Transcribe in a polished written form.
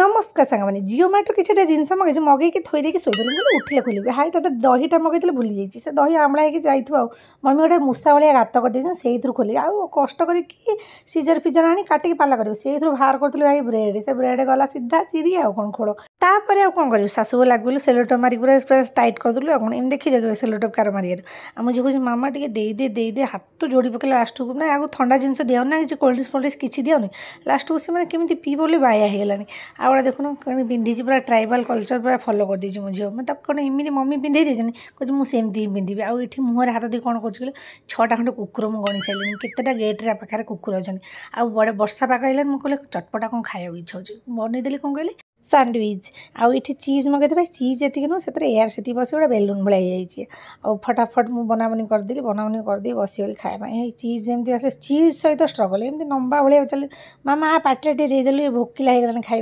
नमस्कार सांग जिओमार्ट किसी जिन मगे मगेक थोदेक शोल उठिले खोल हाई तो दहीटा मगेली भूली जाइए से दही आमला होगी जाइए मम्मी गोटे मूसा भाया गात कर से खोल आउ कष्ट करके सीजर फिजर आनी काटिक पाला कर से बाहर करूँ भाई ब्रेड से ब्रेड गला सीधा चिरी आउ कौन खोल तापर आउ कौन कर शाशु लगे सेलोटप मारिक पूरा टाइट करदेलु आ कौन एम देखी जगह सेलोटप कार मारिए आम झील कहे मामा टे दे हाथ जोड़ी पकड़े लास्ट को ना आगे ठंडा जिन दिया ना कि कोल्ड ड्रिंक्स फोल्ड्रिंक्स किसी दियोनि लास्ट को से केमी पी बोली बाया होगलानी आउे देखुन पिंधि पूरा ट्राइबल कल्चर पूरा फॉलो कर दी मो झील मैं कौन एमती मम्मी पिंधे देती कहे मुझे ही पिंधि आउ ये मुहर हाथ दी कौन कर 6टा खंडे कुकुर मुझे गणी सारे केतेटा गेट्रे पाखे कुकुर अच्छा आउ बड़े वर्षा पाक आइलान मुझे चटपटा कौन खाया इच्छा हो बनईदेली कौन कहली सैंडविच आउ ये चीज मगेदे चीज जी नुह से एयर से बस गोटे बेलून भाई जाइए आ फटाफट मुझे बनाबनी करदेली बनाबनी करदे बसगली खाया चीज जमी चीज सहित स्ट्रगल एमती लंबा भाया चल मामा पाटे देदेलु भोकिला खाई